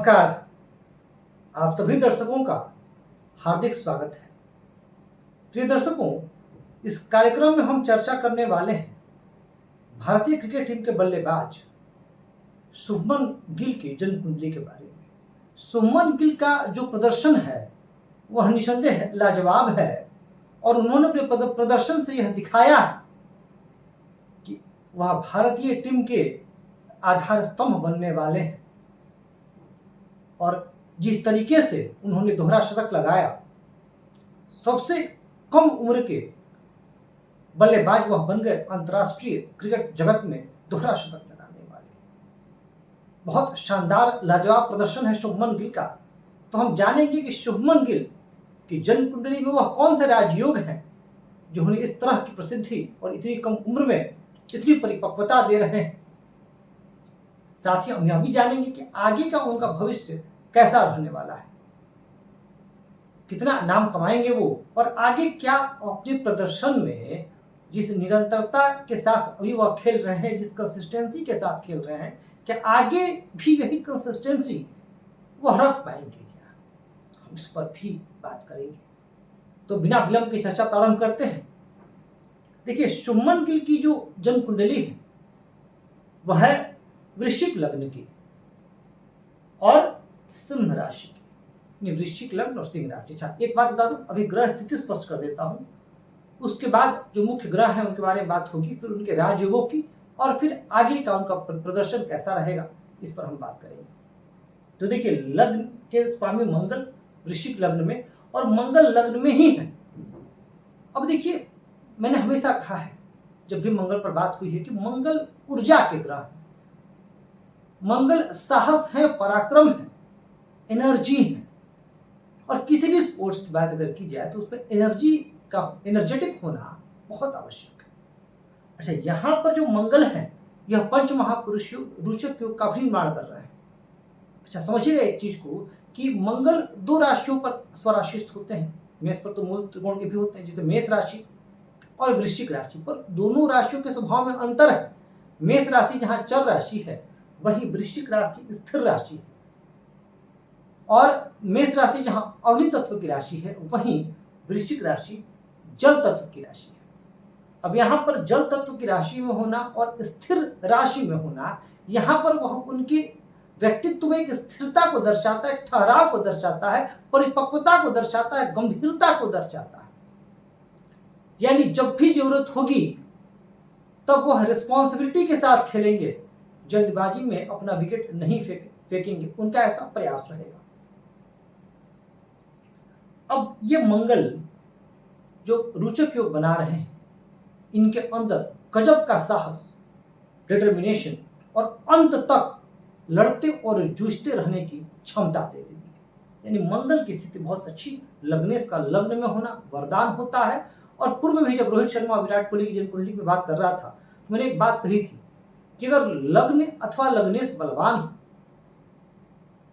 नमस्कार। आप सभी दर्शकों का हार्दिक स्वागत है। प्रिय दर्शकों, इस कार्यक्रम में हम चर्चा करने वाले हैं भारतीय क्रिकेट टीम के बल्लेबाज शुभमन गिल की जन्म कुंडली के बारे में। शुभमन गिल का जो प्रदर्शन है वह निसंदेह लाजवाब है और उन्होंने अपने प्रदर्शन से यह दिखाया कि वह भारतीय टीम के आधार स्तंभ बनने वाले हैं। और जिस तरीके से उन्होंने दोहरा शतक लगाया, सबसे कम उम्र के बल्लेबाज वह बन गए अंतर्राष्ट्रीय क्रिकेट जगत में दोहरा शतक लगाने वाले। बहुत शानदार लाजवाब प्रदर्शन है शुभमन गिल का। तो हम जानेंगे कि शुभमन गिल की जन्म कुंडली में वह कौन से राजयोग हैं जो उन्हें इस तरह की प्रसिद्धि और इतनी कम उम्र में इतनी परिपक्वता दे रहे हैं। साथ ही हम यह भी जानेंगे कि आगे का उनका भविष्य कैसा रहने वाला है, कितना नाम कमाएंगे वो, और आगे क्या अपने प्रदर्शन में जिस निरंतरता के साथ अभी वह खेल रहे हैं, जिस कंसिस्टेंसी के साथ खेल रहे हैं, क्या आगे भी यही कंसिस्टेंसी वह रख पाएंगे क्या, हम इस पर भी बात करेंगे। तो बिना विलंब की चर्चा प्रारंभ करते हैं। देखिए, शुभमन गिल की जो जन्म कुंडली है वह है वृश्चिक लग्न की और सिंह राशि की। वृश्चिक लग्न और सिंह राशि। अच्छा, एक बात बता दूं, अभी ग्रह स्थिति स्पष्ट कर देता हूं, उसके बाद जो मुख्य ग्रह हैं उनके बारे में बात होगी, फिर उनके राजयोगों की, और फिर आगे का उनका प्रदर्शन कैसा रहेगा इस पर हम बात करेंगे। तो देखिए, लग्न के स्वामी मंगल वृश्चिक लग्न में और मंगल लग्न में ही है। अब देखिए, मैंने हमेशा कहा है जब भी मंगल पर बात हुई है कि मंगल ऊर्जा के ग्रह है। मंगल साहस है, पराक्रम है, एनर्जी है। और किसी भी स्पोर्ट्स की बात अगर की जाए तो उसमें एनर्जी का एनर्जेटिक होना बहुत आवश्यक है। अच्छा, यहाँ पर जो मंगल है यह पंच महापुरुष रोचक योग का भी निर्माण कर रहे हैं। अच्छा, समझिएगा एक चीज को कि मंगल दो राशियों पर स्वराशिस्थ होते हैं। मेष पर तो मूल त्रिकोण के भी होते हैं, जैसे मेष राशि और वृश्चिक राशि पर दोनों राशियों के स्वभाव में अंतर है। मेष राशि जहाँ चर राशि है, वही वृश्चिक राशि स्थिर राशि है। और मेष राशि जहां अग्नि तत्व की राशि है, वहीं वृश्चिक राशि जल तत्व की राशि है। अब यहां पर जल तत्व की राशि में होना और स्थिर राशि में होना, यहां पर वह उनके व्यक्तित्व में एक स्थिरता को दर्शाता है, ठहराव को दर्शाता है, परिपक्वता को दर्शाता है, गंभीरता को दर्शाता है। यानी जब भी जरूरत होगी तब वह रिस्पॉन्सिबिलिटी के साथ खेलेंगे, जल्दबाजी में अपना विकेट नहीं फेंकेंगे, उनका ऐसा प्रयास रहेगा। अब ये मंगल जो रोचक योग बना रहे हैं, इनके अंदर गजब का साहस, डिटर्मिनेशन और अंत तक लड़ते और जूझते रहने की क्षमता दे देंगे। यानी मंगल की स्थिति बहुत अच्छी, लग्नेश का लग्न में होना वरदान होता है। और पूर्व में भी जब रोहित शर्मा और विराट कोहली की जन्म कुंडली में बात कर रहा था, तो मैंने एक बात कही थी कि अगर लग्न अथवा लग्नेश बलवान हो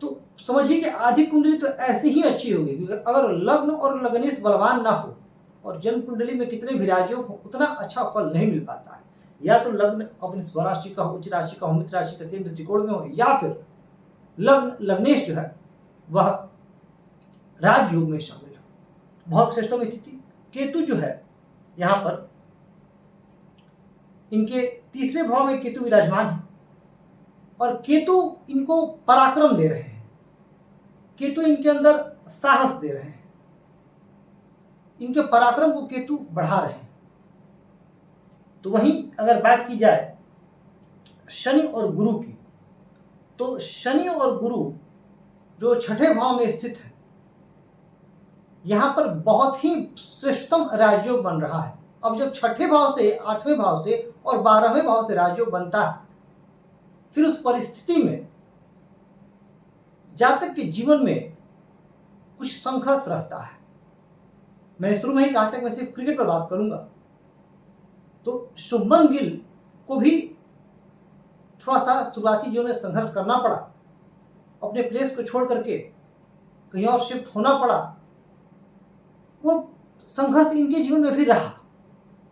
तो समझिए कि आधी कुंडली तो ऐसी ही अच्छी होगी, क्योंकि अगर लग्न और लग्नेश बलवान ना हो और जन्म कुंडली में कितने भी राजयोग हो, उतना अच्छा फल नहीं मिल पाता है। या तो लग्न अपनी स्वराशि का हो, उच्च राशि का हो, मित्र राशि का केंद्र त्रिकोण में हो, या फिर लग्नेश जो है वह राजयोग में शामिल हो। बहुत श्रेष्ठतम स्थिति। केतु जो है यहाँ पर इनके तीसरे भाव में केतु विराजमान है और केतु इनको पराक्रम दे रहे हैं, केतु इनके अंदर साहस दे रहे हैं, इनके पराक्रम को केतु बढ़ा रहे हैं। तो वहीं अगर बात की जाए शनि और गुरु की, तो शनि और गुरु जो छठे भाव में स्थित है, यहां पर बहुत ही श्रेष्ठतम राजयोग बन रहा है। अब जब छठे भाव से, आठवें भाव से और 12वें भाव से राजयोग बनता है, फिर उस परिस्थिति में जातक के जीवन में कुछ संघर्ष रहता है। मैंने शुरू में ही कहा था कि मैं सिर्फ क्रिकेट पर बात करूंगा। तो शुभमन गिल को भी थोड़ा सा शुरुआती जीवन में संघर्ष करना पड़ा, अपने प्लेस को छोड़ करके कहीं और शिफ्ट होना पड़ा। वो संघर्ष इनके जीवन में भी रहा,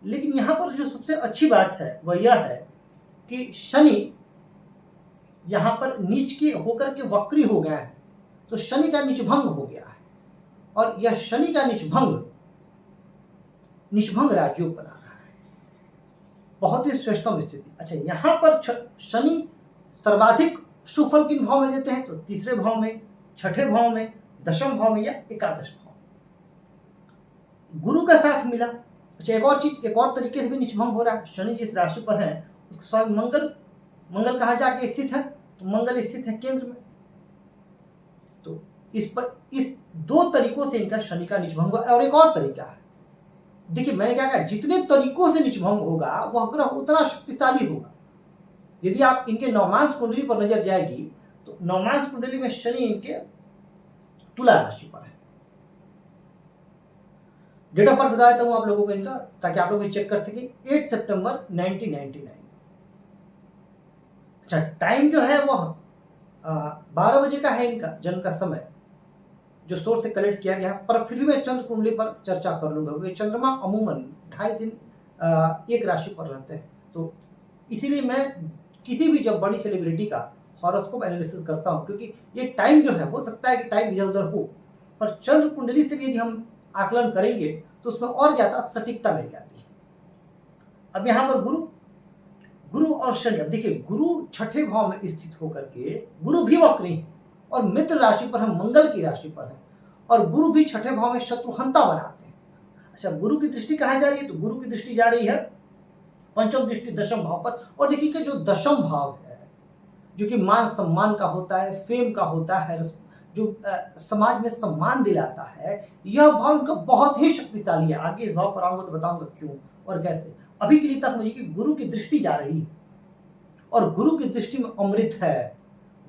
लेकिन यहाँ पर जो सबसे अच्छी बात है वह यह है कि शनि यहाँ पर नीच के होकर के वक्री हो गया है, तो शनि का निचभंग हो गया है और यह शनि का निचभंग राजयोग बना रहा है। बहुत ही श्रेष्ठतम स्थिति। अच्छा, यहाँ पर शनि सर्वाधिक शुभ फल किन भाव में देते हैं? तो तीसरे भाव में, छठे भाव में, दशम भाव में या एकादश भाव। गुरु का साथ मिला। अच्छा, एक और चीज, एक और तरीके से भी निचभंग हो रहा है। शनि जिस राशि पर है उसको स्वयं मंगल कहाँ जाके स्थित है? तो मंगल स्थित है केंद्र में। तो इस दो तरीकों से इनका शनि का निचभंग हुआ। और एक और तरीका है, देखिए मैंने क्या कहा, जितने तरीकों से निचभंग होगा वह ग्रह उतना शक्तिशाली होगा। यदि आप इनके नवमांश कुंडली पर नजर जाएगी तो नवमांश कुंडली में शनि इनके तुला राशि पर है। डेट ऑफ बर्थ बता देता हूं आप लोगों को इनका, ताकि आप लोग भी चेक कर सके। 8 सितंबर 1999। अच्छा, टाइम जो है वह 12 बजे का है इनका जन्म का समय, जो सोर्स से कलेक्ट किया गया। पर फिर भी मैं चंद्र कुंडली पर चर्चा कर लूंगा। ये चंद्रमा अमूमन 2.5 दिन एक राशि पर रहते हैं, तो इसीलिए मैं किसी भी जब बड़ी सेलिब्रिटी का हॉरोस्कोप एनालिसिस करता हूं, क्योंकि ये टाइम जो है, हो सकता है कि टाइम इधर उधर हो, पर चंद्र कुंडली से भी यदि हम आकलन करेंगे तो उसमें और ज्यादा सटीकता मिल जाती है। अब यहाँ पर गुरु और शनि, अब देखिए गुरु छठे भाव में स्थित होकर के, गुरु भी वक्री है और मित्र राशि पर हम मंगल की राशि पर है, और गुरु भी छठे भाव में शत्रुहंता बनाते हैं। अच्छा, गुरु की दृष्टि कहाँ जा रही है? तो गुरु की दृष्टि जा रही है पंचम दृष्टि दशम भाव पर। और देखिए कि जो दशम भाव है, जो कि मान सम्मान का होता है, फेम का होता है, जो समाज में सम्मान दिलाता है, यह भाव इनका बहुत ही शक्तिशाली है। आगे इस भाव पर आऊंगा तो बताऊंगा क्यों और कैसे। अभी के लिए इतना समझिए कि गुरु की दृष्टि जा रही है और गुरु की दृष्टि में अमृत है।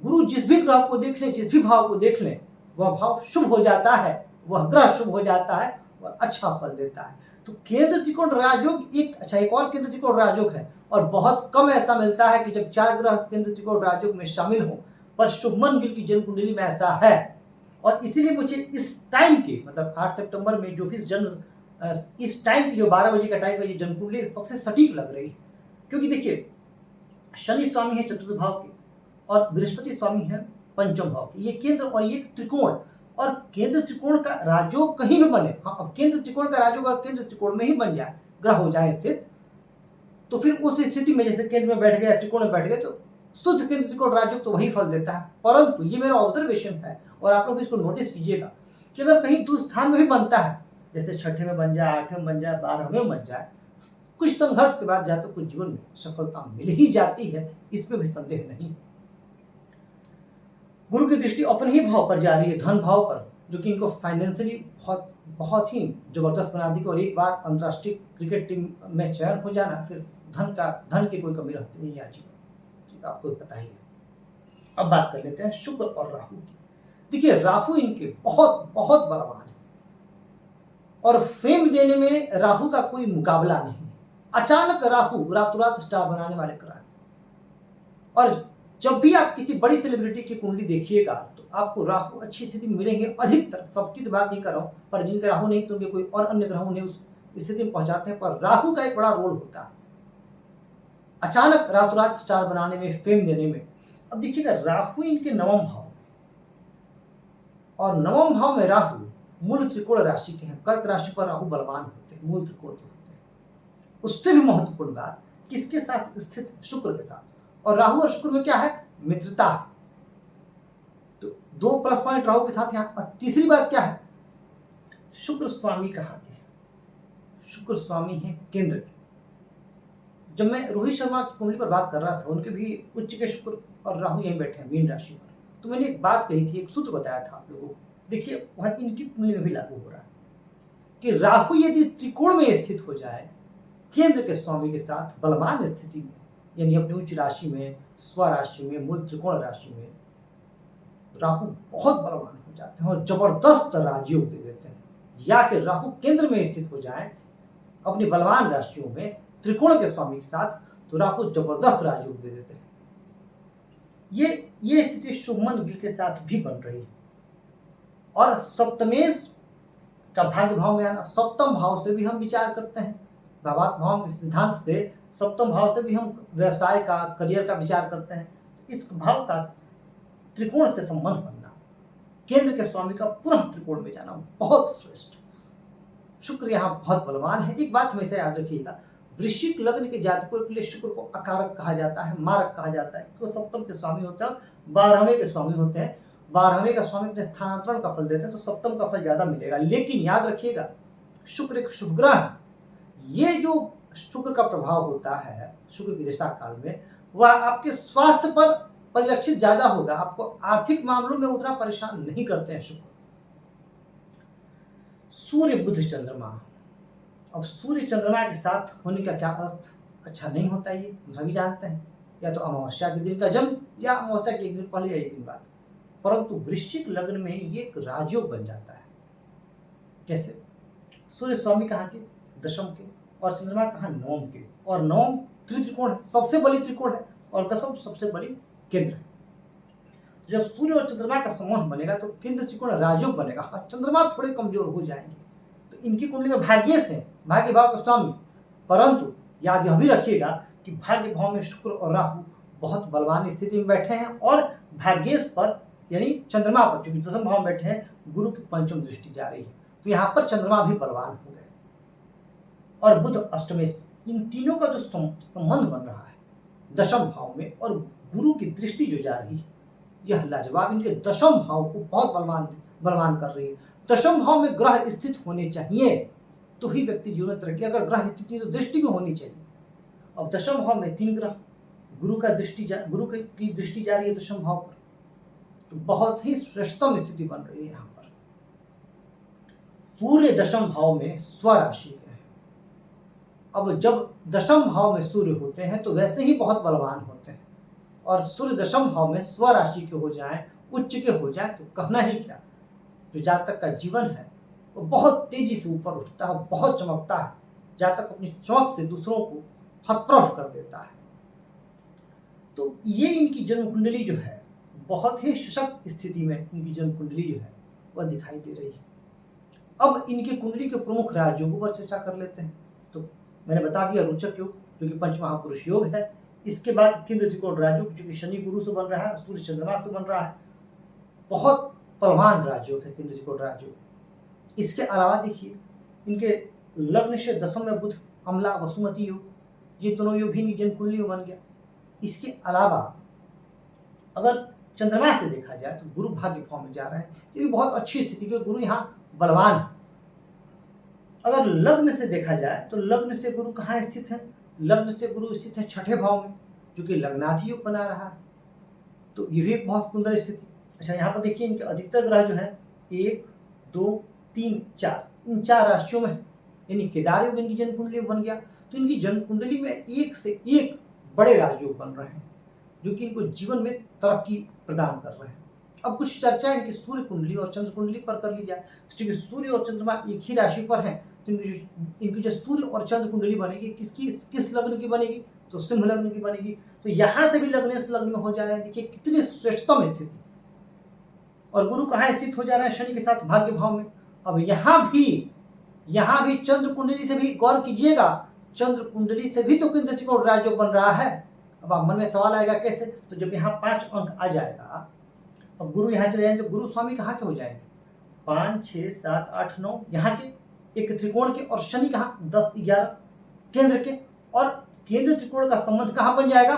गुरु जिस भी ग्रह को देख लें, जिस भी भाव को देख लें, वह भाव शुभ हो जाता है, वह ग्रह शुभ हो जाता है और अच्छा फल देता है। तो केंद्र त्रिकोण राजयोग एक और केंद्र त्रिकोण राजयोग है, और बहुत कम ऐसा मिलता है कि जब 4 ग्रह केंद्र त्रिकोण राजयोग में शामिल हो, पर शुभमन गिल की जन्म कुंडली में ऐसा है। और इसीलिए मुझे इस टाइम के, मतलब 8 सितंबर में जो भी जन्म, इस टाइम की जो 12 बजे का टाइम का ये जन्म कुंडली सबसे सटीक लग रही है। क्योंकि देखिए शनि स्वामी है चतुर्थ भाव के और बृहस्पति स्वामी है पंचम भाव के। ये केंद्र और ये त्रिकोण, और केंद्र त्रिकोण का राजयोग कहीं भी बने, हाँ अब केंद्र त्रिकोण का राजयोग और केंद्र त्रिकोण में ही बन जाए, ग्रह हो जाए स्थित, तो फिर उस स्थिति में जैसे केंद्र में बैठ गया, त्रिकोण में बैठ गए, तो शुद्ध केंद्र त्रिकोण राजयोग तो वही फल देता है। परंतु ये मेरा ऑब्जर्वेशन है और आप लोग इसको नोटिस कीजिएगा कि अगर कहीं दूर में भी बनता है, जैसे छठे में बन जाए, 8वें में बन जाए, 12वें में बन जाए, कुछ संघर्ष के बाद जाते कुछ जीवन में सफलता मिल ही जाती है, इसमें भी संदेह नहीं। गुरु की दृष्टि अपने ही भाव पर जा रही है, धन भाव पर, जो कि इनको फाइनेंशियली बहुत ही जबरदस्त बना दी। और एक बार अंतर्राष्ट्रीय क्रिकेट टीम में चयन हो जाना, फिर धन की कोई कमी रहती नहीं है आजीवन, तो आपको पता ही है। अब बात कर लेते हैं शुक्र और राहु की। देखिए राहु इनके बहुत बहुत बलवान है और फेम देने में राहु का कोई मुकाबला नहीं। अचानक राहु रातों रात स्टार बनाने वाले ग्रह, और जब भी आप किसी बड़ी सेलिब्रिटी की कुंडली देखिएगा तो आपको राहु अच्छी स्थिति में मिलेंगे। अधिकतर, सबकी तो बात नहीं कर रहा हूं, पर जिनके राहु नहीं तो उनके कोई और अन्य ग्रहों ने उस स्थिति में पहुंचाते हैं, पर राहु का एक बड़ा रोल होता है अचानक रातों रात स्टार बनाने में, फेम देने में। अब देखिएगा राहु इनके नवम भाव, और नवम भाव में राहु मूल त्रिकोण राशि के हैं। कर्क राशि पर राहु बलवान होते हैं, मूल त्रिकोण के होते हैं। उससे भी महत्वपूर्ण बात, किसके साथ स्थित? शुक्र के साथ। और राहु और शुक्र में क्या है? मित्रता है। तो 2 प्लस पॉइंट राहु के साथ यहाँ। और तीसरी बात क्या है? शुक्र स्वामी कहाँ के हैं? शुक्र स्वामी है केंद्र के। जब मैं रोहित शर्मा की कुंडली पर बात कर रहा था, उनके भी उच्च के शुक्र और राहु यहीं बैठे हैं मीन राशि पर, तो मैंने एक बात कही थी, एक सूत्र बताया था आप लोगों को। देखिए वह इनकी कुंडली में भी लागू हो रहा है कि राहु यदि त्रिकोण में स्थित हो जाए केंद्र के स्वामी के साथ बलवान स्थिति में, यानी अपनी उच्च राशि में, स्वराशि में, मूल त्रिकोण राशि में, राहु बहुत बलवान हो जाते हैं और जबरदस्त राजयोग दे देते हैं। या फिर राहु केंद्र में स्थित हो जाए अपनी बलवान राशियों में त्रिकोण के स्वामी के साथ, तो राहु जबरदस्त राजयोग दे देते हैं। ये स्थिति शुभमन गिल के साथ भी बन रही है। और सप्तमेश का भाग्य भाव में आना, सप्तम भाव से भी हम विचार करते हैं, भावात्म भाव के सिद्धांत से सप्तम भाव से भी हम व्यवसाय का, करियर का विचार करते हैं। इस भाव का त्रिकोण से संबंध बनना, केंद्र के स्वामी का पुनः त्रिकोण में जाना बहुत श्रेष्ठ। शुक्र यहाँ बहुत बलवान है। एक बात हमेशा याद रखिएगा, वृश्चिक लग्न के जातकों के लिए शुक्र को अकारक कहा जाता है, मारक कहा जाता है, क्यों सप्तम के स्वामी होते हैं, 12वें के स्वामी होते हैं। 12वें का स्वामी अपने स्थानांतरण का फल देते हैं, तो सप्तम का फल ज्यादा मिलेगा। लेकिन याद रखिएगा, शुक्र एक शुभ ग्रह है। ये जो शुक्र का प्रभाव होता है शुक्र की दशा काल में, वह आपके स्वास्थ्य पर परिलक्षित ज्यादा होगा। आपको आर्थिक मामलों में उतना परेशान नहीं करते हैं शुक्र। सूर्य बुध चंद्रमा, अब सूर्य चंद्रमा के साथ होने का क्या अर्थ अच्छा नहीं होता, ये हम सभी जानते हैं। या तो अमावस्या के दिन का जन्म या अमावस्या के एक दिन पहले या एक दिन बाद। परंतु वृश्चिक लग्न में ये एक राजयोग बन जाता है। कैसे? सूर्य स्वामी कहाँ के? दशम के, और चंद्रमा कहाँ? नवम के, और नवम त्रिकोण है, सबसे बड़ी त्रिकोण है, और दशम सबसे बड़ी केंद्र है। जब सूर्य और चंद्रमा का संबंध बनेगा तो केंद्र त्रिकोण राजयोग बनेगा। और चंद्रमा थोड़े कमजोर हो जाएंगे, तो इनकी कुंडली में भाग्येश है, भाग्य भाव का स्वामी। परंतु याद यह भी रखिएगा कि भाग्य भाव में शुक्र और राहु बहुत बलवान स्थिति में बैठे हैं, और भाग्येश पर यानी चंद्रमा पर, जो दशम भाव में बैठे हैं, गुरु की पंचम दृष्टि जा रही है, तो यहाँ पर चंद्रमा भी बलवान हो गए। और बुध अष्टमेश, इन तीनों का जो संबंध बन रहा है दशम भाव में, और गुरु की दृष्टि जो जा रही है, यह लाजवाब इनके दशम भाव को बहुत बलवान कर रही है। दशम भाव में ग्रह स्थित होने चाहिए तो ही व्यक्ति जीवन में तरक्की। अगर ग्रह स्थिति तो दृष्टि भी होनी चाहिए। अब दशम भाव में 3 ग्रह, गुरु की दृष्टि जा रही है दशम भाव पर, तो बहुत ही श्रेष्ठतम स्थिति बन रही है। यहाँ पर सूर्य दशम भाव में स्वराशि के हैं। अब जब दशम भाव में सूर्य होते हैं तो वैसे ही बहुत बलवान होते हैं, और सूर्य दशम भाव में स्वराशि के हो जाए, उच्च के हो जाए, तो कहना ही क्या। जो जातक का जीवन है वो बहुत तेजी से ऊपर उठता है, बहुत चमकता है। जातक अपनी चमक से दूसरों को हतप्रभ कर देता है। तो ये इनकी जन्म कुंडली जो है बहुत ही सशक्त स्थिति में इनकी जन्म कुंडली जो है वह दिखाई दे रही है। अब इनकी कुंडली के प्रमुख राजयोगों पर चर्चा कर लेते हैं। तो मैंने बता दिया रोचक योग, जो कि पंच महापुरुष योग है। इसके बाद केंद्र त्रिकोण राजयोग, जो कि शनि गुरु से बन रहा है, सूर्य चंद्रमा से बन रहा है, बहुत बलवान राजयोग है केंद्र त्रिकोण राजयोग। इसके अलावा देखिए, इनके लग्न से दशम में बुध, अमला वसुमती योग, ये दोनों योग भी इनकी जन्म कुंडली में बन गया। इसके अलावा अगर चंद्रमा से देखा जाए तो गुरु भाग्य भाव में जा रहे हैं, ये भी बहुत अच्छी स्थिति के गुरु यहाँ बलवान है। अगर लग्न से देखा जाए तो लग्न से गुरु कहाँ स्थित है? लग्न से गुरु स्थित है 6ठे भाव में, जो कि लग्नाधि योग बना रहा है, तो ये भी एक बहुत सुंदर स्थिति। अच्छा, यहाँ पर देखिए इनके अधिकतर ग्रह जो है 1, 2, 3, 4, इन 4 राशियों में, यानी केदार योग इनकी जन्म कुंडली में बन गया। तो इनकी जन्म कुंडली में एक से एक बड़े राजयोग बन रहे हैं, जो कि इनको जीवन में तरक्की प्रदान कर रहे हैं। अब कुछ चर्चा इनकी सूर्य कुंडली और चंद्र कुंडली पर कर ली जाए। तो चूंकि सूर्य और चंद्रमा एक ही राशि पर हैं, तो इनकी जो सूर्य और चंद्र कुंडली बनेगी, किस लग्न की बनेगी? तो सिंह लग्न की बनेगी। तो यहाँ से भी लग्न में हो जा रहे हैं। देखिए कितनी श्रेष्ठतम स्थिति। और गुरु कहाँ स्थित हो जा रहे हैं? शनि के साथ भाग्य भाव में। अब यहाँ भी चंद्र कुंडली से भी गौर कीजिएगा, चंद्र कुंडली से भी तो केंद्र त्रिकोण राजयोग बन रहा है। अब आप मन में सवाल आएगा कैसे? तो जब यहाँ 5 अंक आ जाएगा, अब गुरु यहाँ चले जाएंगे, तो गुरु स्वामी कहाँ के हो जाएंगे? 5, 6, 7, 8, 9 यहाँ के, एक त्रिकोण के, और शनि कहाँ? 10, 11 केंद्र के। और केंद्र त्रिकोण का संबंध कहाँ बन जाएगा?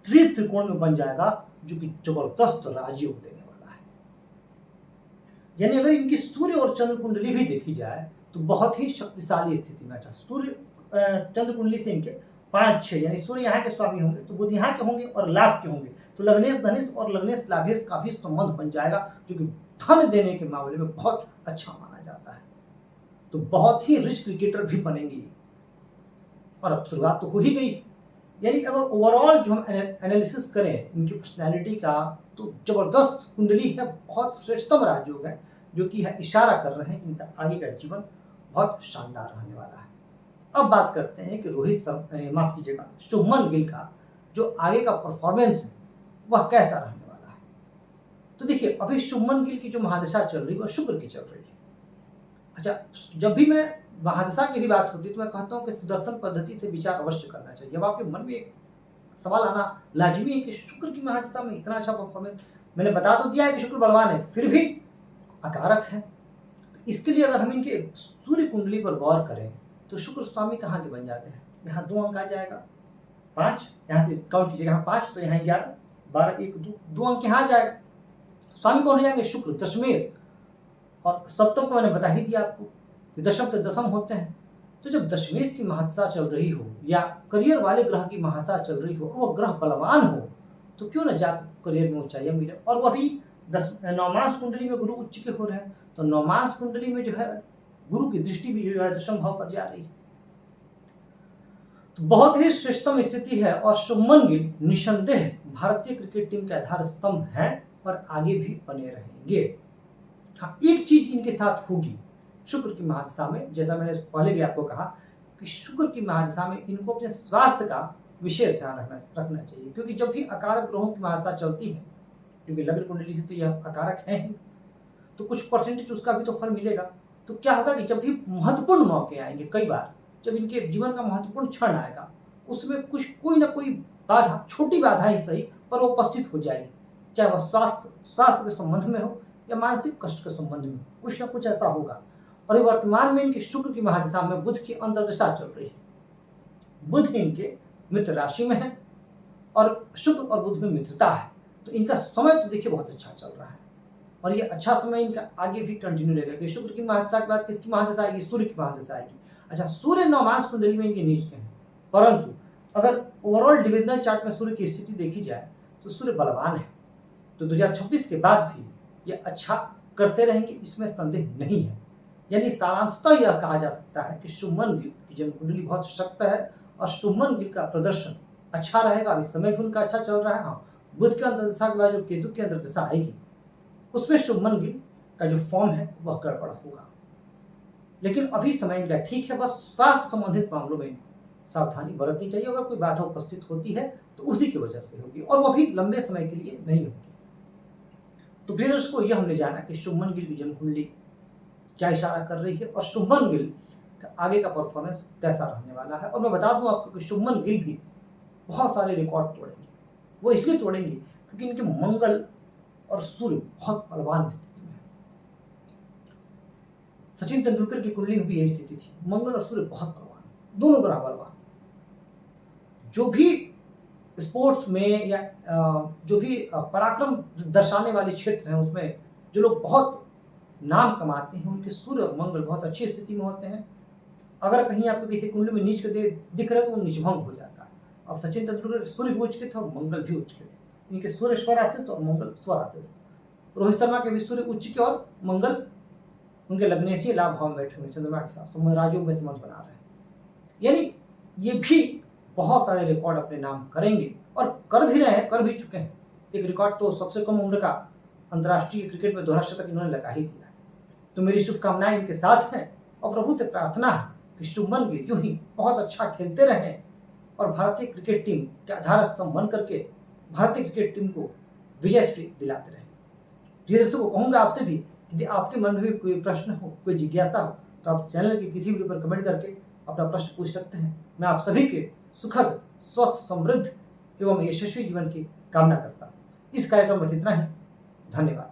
त्रिकोण में बन जाएगा, जो कि जबरदस्त राजयोग देने वाला है। यानी अगर इनकी सूर्य और चंद्र कुंडली भी देखी जाए तो बहुत ही शक्तिशाली स्थिति में। अच्छा, सूर्य चंद्र कुंडली से इनके 5, 6, यानी सूर्य यहाँ के स्वामी होंगे, तो बुध यहाँ के होंगे और लाभ के होंगे, तो लग्नेश धनेश और लग्नेश लाभेश का भी संबंध बन जाएगा, जो कि धन देने के मामले में बहुत अच्छा माना जाता है। तो बहुत ही रिच क्रिकेटर भी बनेंगे। और अब शुरुआत तो हो ही गई। यानी अगर ओवरऑल जो हम एनालिसिस करें इनकी पर्सनैलिटी का, तो जबरदस्त कुंडली है, बहुत श्रेष्ठतम राजयोग है, जो कि है इशारा कर रहे हैं कि इनका आगे का जीवन बहुत शानदार रहने वाला है। अब बात करते हैं कि माफ कीजिएगा, शुभमन गिल का जो आगे का परफॉर्मेंस है वह कैसा रहने वाला है। तो देखिए, अभी शुभमन गिल की जो महादशा चल रही है वह शुक्र की चल रही है। अच्छा, जब भी मैं महादशा की भी बात होती है तो मैं कहता हूँ कि सुदर्शन पद्धति से विचार अवश्य करना चाहिए। जब आपके मन में एक सवाल आना लाजमी है कि शुक्र की महादशा में इतना अच्छा परफॉर्मेंस, मैंने बता तो दिया है कि शुक्र बलवान है, फिर भी अकारक है। तो इसके लिए अगर हम इनके सूर्य कुंडली पर गौर करें तो शुक्र स्वामी कहाँ के बन जाते हैं, यहाँ 2 अंक आ जाएगा, 5, यहाँ से काउंट कीजिएगा, यहाँ 5 तो यहाँ 11, 12, 1, 2 अंक यहाँ आ जाएगा। स्वामी कौन हो जाएंगे, शुक्र, दशमेश। और सप्तम को मैंने बता ही दिया आपको कि दशम से दशम होते हैं। तो जब दशमेश की महादशा चल रही हो या करियर वाले ग्रह की महादशा चल रही हो और वो ग्रह बलवान हो तो क्यों न जातक करियर में ऊंचाइयां मिले। और वह भी नवमांश कुंडली में गुरु उच्च के हो रहे हैं, तो नवमांश कुंडली में जो है गुरु की दृष्टि भी जो है दशम भाव पर जा रही है, तो बहुत ही श्रेष्ठतम स्थिति है। और शुभमन गिल निसंदेह भारतीय क्रिकेट टीम के आधार स्तंभ हैं और आगे भी बने रहेंगे। हाँ, एक चीज इनके साथ होगी शुक्र की महादशा में, जैसा मैंने पहले भी आपको कहा कि शुक्र की महादशा में इनको अपने स्वास्थ्य का विशेष ध्यान रखना चाहिए, क्योंकि जब भी अकारक ग्रहों की महादशा चलती है, क्योंकि लग्न कुंडली से तो यह अकारक है ही, तो कुछ परसेंटेज उसका भी तो फल मिलेगा। तो क्या होगा कि जब भी महत्वपूर्ण मौके आएंगे, कई बार जब इनके जीवन का महत्वपूर्ण क्षण आएगा, उसमें कुछ कोई ना कोई बाधा, छोटी बाधा ही सही पर वो उपस्थित हो जाएगी, चाहे वह स्वास्थ्य के संबंध में हो या मानसिक कष्ट के संबंध में, कुछ ना कुछ ऐसा होगा। और वर्तमान में इनके शुक्र की महादशा में बुध की अंतर्दशा चल रही है, बुध इनके मित्र राशि में है और शुक्र और बुध में मित्रता है, तो इनका समय तो देखिए बहुत अच्छा चल रहा है और ये अच्छा समय इनका आगे भी कंटिन्यू रहेगा कि शुक्र की महादशा के बाद किसकी महादशा आएगी, सूर्य की महादशा आएगी। अच्छा, सूर्य नवमांश कुंडली में इनके नीच के हैं, परंतु अगर ओवरऑल डिविजनल चार्ट में सूर्य की स्थिति देखी जाए तो सूर्य बलवान है, तो 2026 के बाद भी ये अच्छा करते रहेंगे, इसमें संदेह नहीं है। यानी सारांशतः यह कहा जा सकता है कि शुभमन गिल की जन्म कुंडली बहुत सशक्त है और शुभमन गिल का प्रदर्शन अच्छा रहेगा। अभी समय भी उनका अच्छा चल रहा है। हाँ, बुध के अंतर्दशा के बाद जो केतु की अंतर्दशा आएगी उसमें शुभमन गिल का जो फॉर्म है वह गड़बड़ होगा, लेकिन अभी समय इनका ठीक है। बस स्वास्थ्य संबंधित मामलों में सावधानी बरतनी चाहिए। अगर कोई बाधा उपस्थित होती है तो उसी की वजह से होगी और वह भी लंबे समय के लिए नहीं होगी। तो प्रिय दर्शकों, यह हमने जाना कि शुभमन गिल की जन्म कुंडली क्या इशारा कर रही है और शुभमन गिल का आगे का परफॉर्मेंस कैसा रहने वाला है। और मैं बता दूं आपको कि शुभमन गिल भी बहुत सारे रिकॉर्ड तोड़ेंगे। वो इसलिए तोड़ेंगे क्योंकि इनके मंगल और सूर्य बहुत बलवान स्थिति में है। सचिन तेंदुलकर की कुंडली में भी यही स्थिति थी, मंगल और सूर्य बहुत बलवान, दोनों ग्रह बलवान। जो भी स्पोर्ट्स में या जो भी पराक्रम दर्शाने वाले क्षेत्र हैं उसमें जो लोग बहुत नाम कमाते हैं उनके सूर्य और मंगल बहुत अच्छी स्थिति में होते हैं। अगर कहीं आपको किसी कुंडली में नीच के दिख रहा है तो वो निचभंग हो जाता है। अब सचिन तेंदुलकर सूर्य भी उच्च के थे और मंगल भी उच्च के थे, इनके सूर्य स्वराशिष्ट और मंगल स्वराशिष्ट। रोहित शर्मा के भी सूर्य उच्च के और मंगल उनके लग्नेशीय लाभ भाव में बैठे हुए चंद्रमा के साथ राजयोग में समझ बना रहे हैं। यानी ये भी बहुत सारे रिकॉर्ड अपने नाम करेंगे और कर भी रहे हैं, कर भी चुके हैं। एक रिकॉर्ड तो सबसे कम उम्र का अंतर्राष्ट्रीय क्रिकेट में दोहरा शतक इन्होंने लगा ही दिया है। तो मेरी शुभकामनाएं इनके साथ हैं और प्रभु से प्रार्थना है कि शुभमन गिल यूं ही बहुत अच्छा खेलते रहें और भारतीय क्रिकेट टीम के आधार स्तंभ बन करके भारतीय क्रिकेट टीम को विजय श्री दिलाते रहें। जिस को कहूँगा आपसे भी, यदि आपके मन में भी कोई प्रश्न हो, कोई जिज्ञासा हो, तो आप चैनल के किसी वीडियो पर कमेंट करके अपना प्रश्न पूछ सकते हैं। मैं आप सभी के सुखद, स्वस्थ, समृद्ध एवं यशस्वी जीवन की कामना करता हूँ। इस कार्यक्रम में इतना ही। धन्यवाद।